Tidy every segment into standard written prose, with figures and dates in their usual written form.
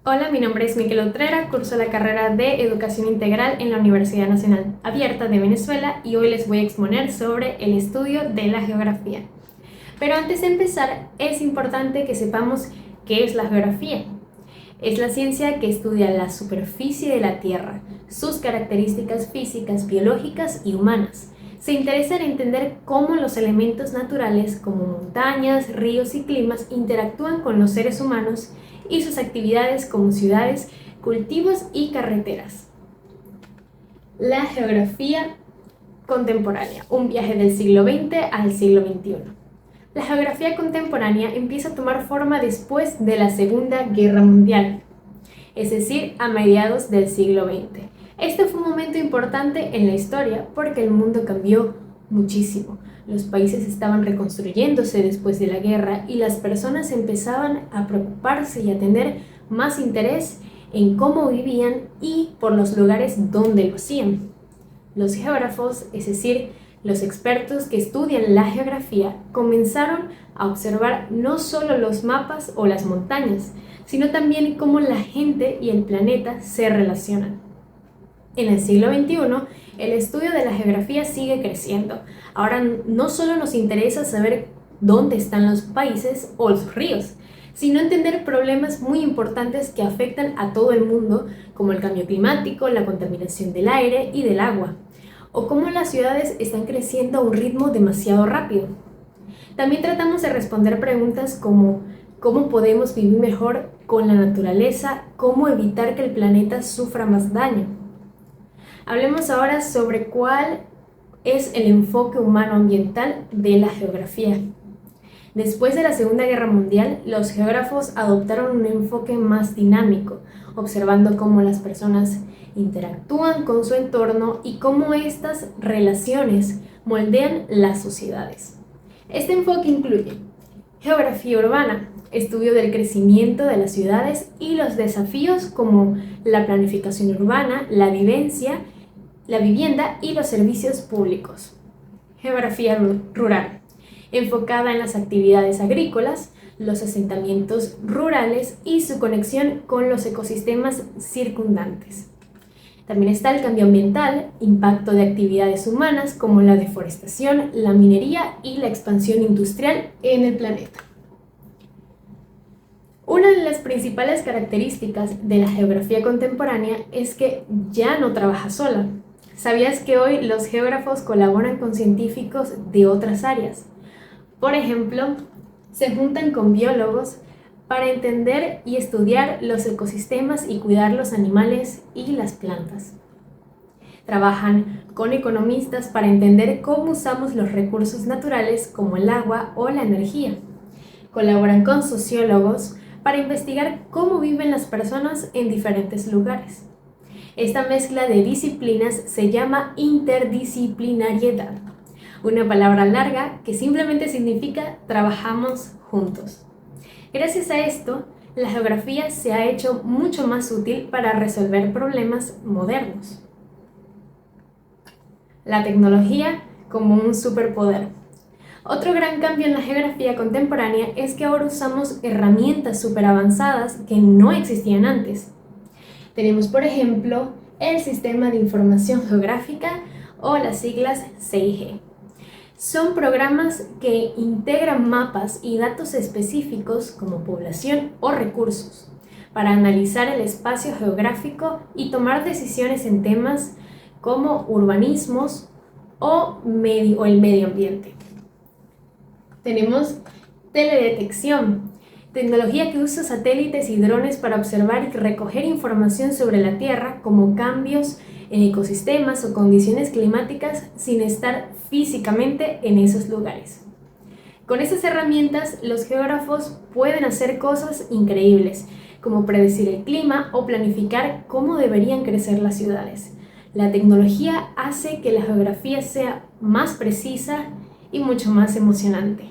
Hola, mi nombre es Miquel Utrera, curso la carrera de Educación Integral en la Universidad Nacional Abierta de Venezuela y hoy les voy a exponer sobre el estudio de la geografía. Pero antes de empezar, es importante que sepamos qué es la geografía. Es la ciencia que estudia la superficie de la Tierra, sus características físicas, biológicas y humanas. Se interesa en entender cómo los elementos naturales como montañas, ríos y climas interactúan con los seres humanos y sus actividades como ciudades, cultivos y carreteras. La geografía contemporánea, un viaje del siglo XX al siglo XXI. La geografía contemporánea empieza a tomar forma después de la Segunda Guerra Mundial, es decir, a mediados del siglo XX. Este fue un momento importante en la historia porque el mundo cambió muchísimo. Los países estaban reconstruyéndose después de la guerra y las personas empezaban a preocuparse y a tener más interés en cómo vivían y por los lugares donde lo hacían. Los geógrafos, es decir, los expertos que estudian la geografía, comenzaron a observar no solo los mapas o las montañas, sino también cómo la gente y el planeta se relacionan. En el siglo XXI, el estudio de la geografía sigue creciendo. Ahora no solo nos interesa saber dónde están los países o los ríos, sino entender problemas muy importantes que afectan a todo el mundo, como el cambio climático, la contaminación del aire y del agua, o cómo las ciudades están creciendo a un ritmo demasiado rápido. También tratamos de responder preguntas como ¿cómo podemos vivir mejor con la naturaleza? ¿Cómo evitar que el planeta sufra más daño? Hablemos ahora sobre cuál es el enfoque humano-ambiental de la geografía. Después de la Segunda Guerra Mundial, los geógrafos adoptaron un enfoque más dinámico, observando cómo las personas interactúan con su entorno y cómo estas relaciones moldean las sociedades. Este enfoque incluye geografía urbana, estudio del crecimiento de las ciudades y los desafíos como la planificación urbana, la vivienda y los servicios públicos. Geografía rural, enfocada en las actividades agrícolas, los asentamientos rurales y su conexión con los ecosistemas circundantes. También está el cambio ambiental, impacto de actividades humanas como la deforestación, la minería y la expansión industrial en el planeta. Una de las principales características de la geografía contemporánea es que ya no trabaja sola. ¿Sabías que hoy los geógrafos colaboran con científicos de otras áreas? Por ejemplo, se juntan con biólogos para entender y estudiar los ecosistemas y cuidar los animales y las plantas. Trabajan con economistas para entender cómo usamos los recursos naturales como el agua o la energía. Colaboran con sociólogos para investigar cómo viven las personas en diferentes lugares. Esta mezcla de disciplinas se llama interdisciplinariedad, una palabra larga que simplemente significa trabajamos juntos. Gracias a esto, la geografía se ha hecho mucho más útil para resolver problemas modernos. La tecnología como un superpoder. Otro gran cambio en la geografía contemporánea es que ahora usamos herramientas superavanzadas que no existían antes. Tenemos, por ejemplo, el Sistema de Información Geográfica o las siglas SIG. Son programas que integran mapas y datos específicos como población o recursos para analizar el espacio geográfico y tomar decisiones en temas como urbanismos o el medio ambiente. Tenemos teledetección, tecnología que usa satélites y drones para observar y recoger información sobre la Tierra como cambios en ecosistemas o condiciones climáticas sin estar físicamente en esos lugares. Con estas herramientas, los geógrafos pueden hacer cosas increíbles, como predecir el clima o planificar cómo deberían crecer las ciudades. La tecnología hace que la geografía sea más precisa y mucho más emocionante.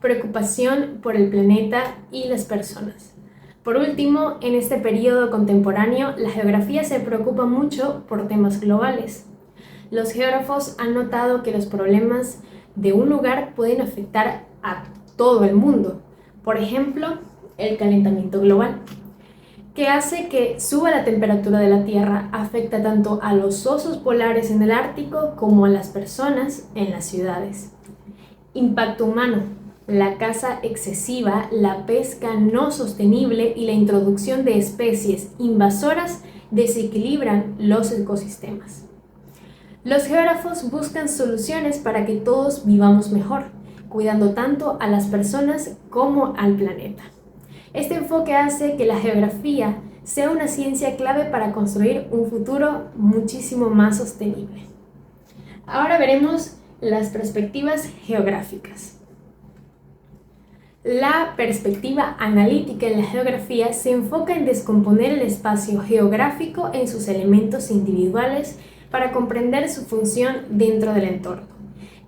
Preocupación por el planeta y las personas. Por último, en este periodo contemporáneo, la geografía se preocupa mucho por temas globales. Los geógrafos han notado que los problemas de un lugar pueden afectar a todo el mundo. Por ejemplo, el calentamiento global, que hace que suba la temperatura de la Tierra, afecta tanto a los osos polares en el Ártico como a las personas en las ciudades. Impacto humano: la caza excesiva, la pesca no sostenible y la introducción de especies invasoras desequilibran los ecosistemas. Los geógrafos buscan soluciones para que todos vivamos mejor, cuidando tanto a las personas como al planeta. Este enfoque hace que la geografía sea una ciencia clave para construir un futuro muchísimo más sostenible. Ahora veremos las perspectivas geográficas. La perspectiva analítica en la geografía se enfoca en descomponer el espacio geográfico en sus elementos individuales para comprender su función dentro del entorno.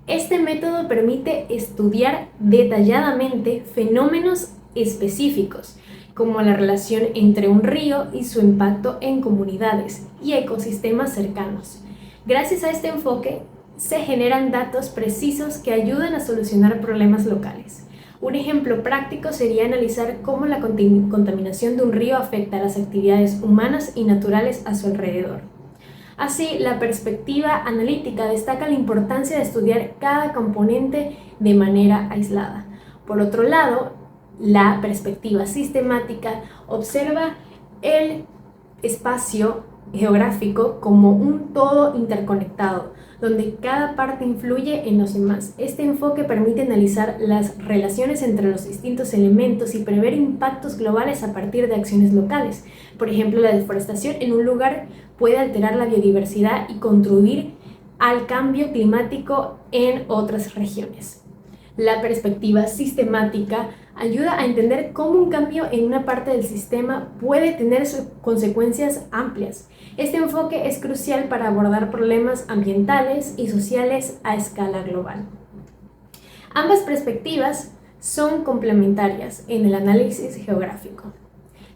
Este método permite estudiar detalladamente fenómenos específicos, como la relación entre un río y su impacto en comunidades y ecosistemas cercanos. Gracias a este enfoque, se generan datos precisos que ayudan a solucionar problemas locales. Un ejemplo práctico sería analizar cómo la contaminación de un río afecta a las actividades humanas y naturales a su alrededor. Así, la perspectiva analítica destaca la importancia de estudiar cada componente de manera aislada. Por otro lado, la perspectiva sistemática observa el espacio geográfico como un todo interconectado, donde cada parte influye en los demás. Este enfoque permite analizar las relaciones entre los distintos elementos y prever impactos globales a partir de acciones locales. Por ejemplo, la deforestación en un lugar puede alterar la biodiversidad y contribuir al cambio climático en otras regiones. La perspectiva sistemática ayuda a entender cómo un cambio en una parte del sistema puede tener consecuencias amplias. Este enfoque es crucial para abordar problemas ambientales y sociales a escala global. Ambas perspectivas son complementarias en el análisis geográfico.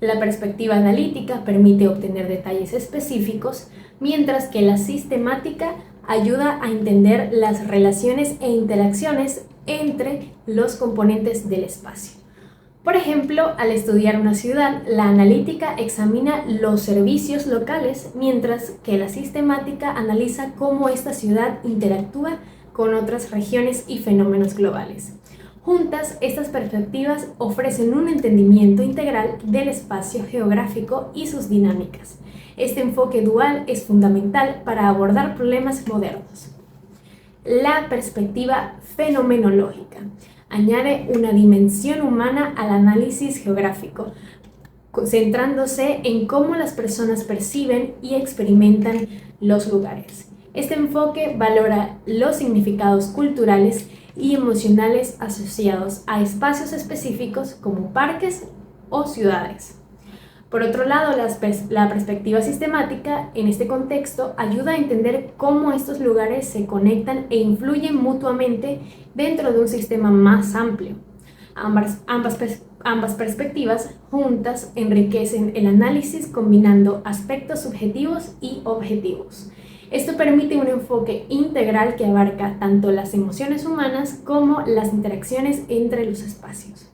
La perspectiva analítica permite obtener detalles específicos, mientras que la sistemática ayuda a entender las relaciones e interacciones entre los componentes del espacio. Por ejemplo, al estudiar una ciudad, la analítica examina los servicios locales, mientras que la sistemática analiza cómo esta ciudad interactúa con otras regiones y fenómenos globales. Juntas, estas perspectivas ofrecen un entendimiento integral del espacio geográfico y sus dinámicas. Este enfoque dual es fundamental para abordar problemas modernos. La perspectiva fenomenológica añade una dimensión humana al análisis geográfico, centrándose en cómo las personas perciben y experimentan los lugares. Este enfoque valora los significados culturales y emocionales asociados a espacios específicos como parques o ciudades. Por otro lado, la perspectiva sistemática en este contexto ayuda a entender cómo estos lugares se conectan e influyen mutuamente dentro de un sistema más amplio. Ambas perspectivas juntas enriquecen el análisis combinando aspectos subjetivos y objetivos. Esto permite un enfoque integral que abarca tanto las emociones humanas como las interacciones entre los espacios.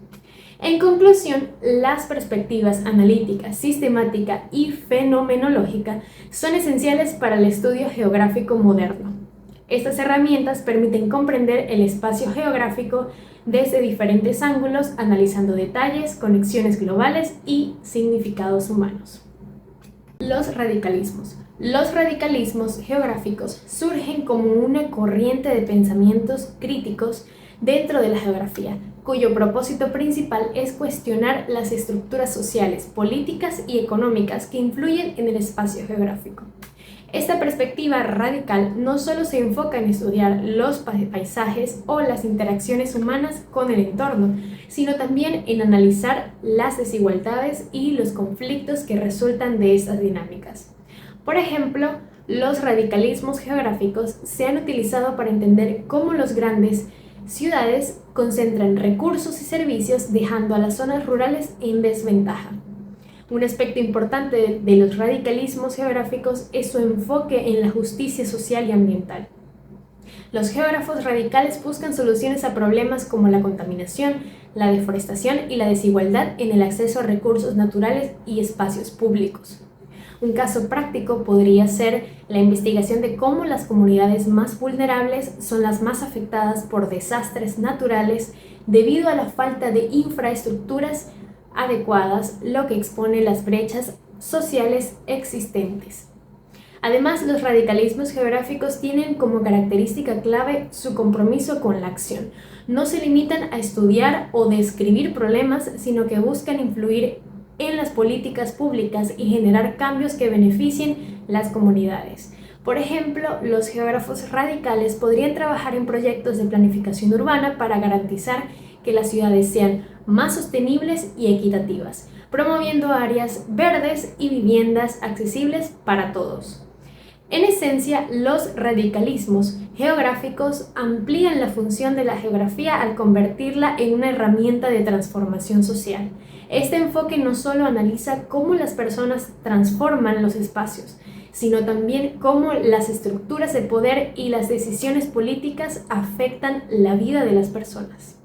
En conclusión, las perspectivas analítica, sistemática y fenomenológica son esenciales para el estudio geográfico moderno. Estas herramientas permiten comprender el espacio geográfico desde diferentes ángulos, analizando detalles, conexiones globales y significados humanos. Los radicalismos. Los radicalismos geográficos surgen como una corriente de pensamientos críticos dentro de la geografía, cuyo propósito principal es cuestionar las estructuras sociales, políticas y económicas que influyen en el espacio geográfico. Esta perspectiva radical no solo se enfoca en estudiar los paisajes o las interacciones humanas con el entorno, sino también en analizar las desigualdades y los conflictos que resultan de estas dinámicas. Por ejemplo, los radicalismos geográficos se han utilizado para entender cómo las grandes ciudades concentran recursos y servicios dejando a las zonas rurales en desventaja. Un aspecto importante de los radicalismos geográficos es su enfoque en la justicia social y ambiental. Los geógrafos radicales buscan soluciones a problemas como la contaminación, la deforestación y la desigualdad en el acceso a recursos naturales y espacios públicos. Un caso práctico podría ser la investigación de cómo las comunidades más vulnerables son las más afectadas por desastres naturales debido a la falta de infraestructuras adecuadas, lo que expone las brechas sociales existentes. Además, los radicalismos geográficos tienen como característica clave su compromiso con la acción. No se limitan a estudiar o describir problemas, sino que buscan influir en las políticas públicas y generar cambios que beneficien las comunidades. Por ejemplo, los geógrafos radicales podrían trabajar en proyectos de planificación urbana para garantizar que las ciudades sean más sostenibles y equitativas, promoviendo áreas verdes y viviendas accesibles para todos. En esencia, los radicalismos geográficos amplían la función de la geografía al convertirla en una herramienta de transformación social. Este enfoque no solo analiza cómo las personas transforman los espacios, sino también cómo las estructuras de poder y las decisiones políticas afectan la vida de las personas.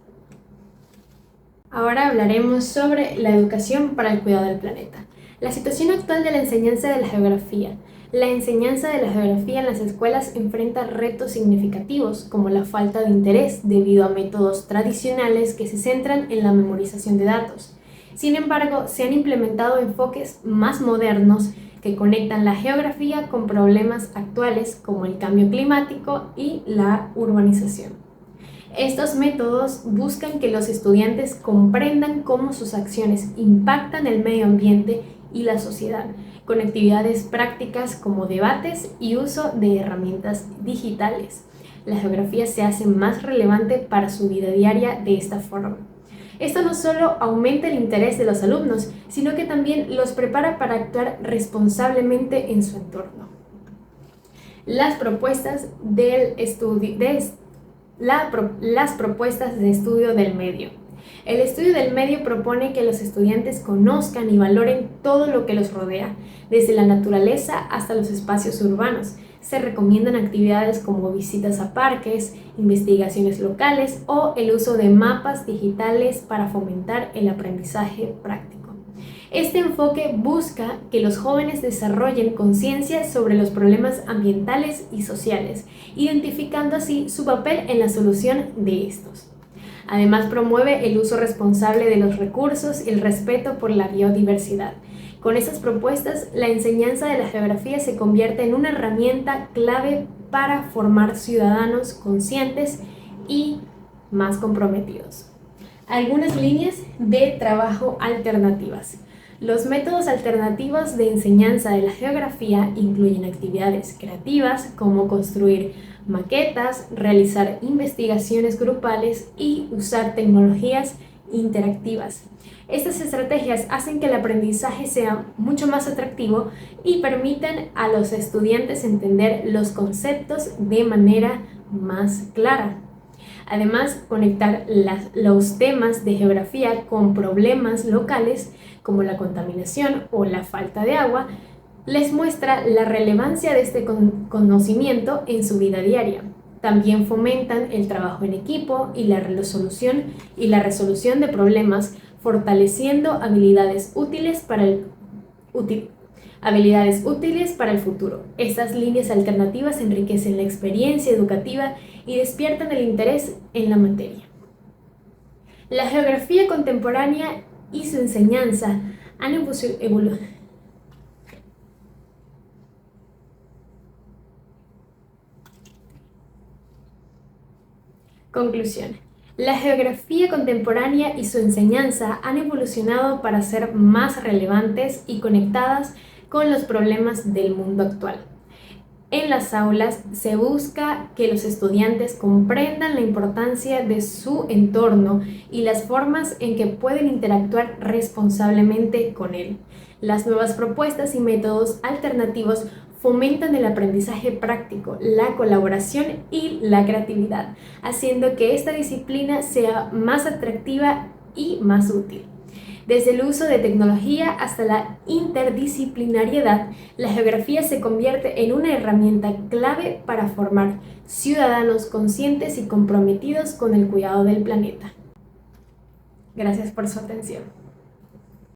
Ahora hablaremos sobre la educación para el cuidado del planeta. La situación actual de la enseñanza de la geografía. La enseñanza de la geografía en las escuelas enfrenta retos significativos, como la falta de interés debido a métodos tradicionales que se centran en la memorización de datos. Sin embargo, se han implementado enfoques más modernos que conectan la geografía con problemas actuales como el cambio climático y la urbanización. Estos métodos buscan que los estudiantes comprendan cómo sus acciones impactan el medio ambiente y la sociedad, con actividades prácticas como debates y uso de herramientas digitales. La geografía se hace más relevante para su vida diaria de esta forma. Esto no solo aumenta el interés de los alumnos, sino que también los prepara para actuar responsablemente en su entorno. Las propuestas de estudio del medio. El estudio del medio propone que los estudiantes conozcan y valoren todo lo que los rodea, desde la naturaleza hasta los espacios urbanos. Se recomiendan actividades como visitas a parques, investigaciones locales o el uso de mapas digitales para fomentar el aprendizaje práctico. Este enfoque busca que los jóvenes desarrollen conciencia sobre los problemas ambientales y sociales, identificando así su papel en la solución de estos. Además, promueve el uso responsable de los recursos y el respeto por la biodiversidad. Con estas propuestas, la enseñanza de la geografía se convierte en una herramienta clave para formar ciudadanos conscientes y más comprometidos. Algunas líneas de trabajo alternativas. Los métodos alternativos de enseñanza de la geografía incluyen actividades creativas como construir maquetas, realizar investigaciones grupales y usar tecnologías interactivas. Estas estrategias hacen que el aprendizaje sea mucho más atractivo y permiten a los estudiantes entender los conceptos de manera más clara. Además, conectar los temas de geografía con problemas locales como la contaminación o la falta de agua les muestra la relevancia de este conocimiento en su vida diaria. También fomentan el trabajo en equipo y la resolución de problemas, fortaleciendo habilidades útiles para el futuro. Estas líneas alternativas enriquecen la experiencia educativa y despiertan el interés en la materia. La geografía contemporánea y su enseñanza han evolucionado. Conclusión. La geografía contemporánea y su enseñanza han evolucionado para ser más relevantes y conectadas con los problemas del mundo actual. En las aulas se busca que los estudiantes comprendan la importancia de su entorno y las formas en que pueden interactuar responsablemente con él. Las nuevas propuestas y métodos alternativos fomentan el aprendizaje práctico, la colaboración y la creatividad, haciendo que esta disciplina sea más atractiva y más útil. Desde el uso de tecnología hasta la interdisciplinariedad, la geografía se convierte en una herramienta clave para formar ciudadanos conscientes y comprometidos con el cuidado del planeta. Gracias por su atención.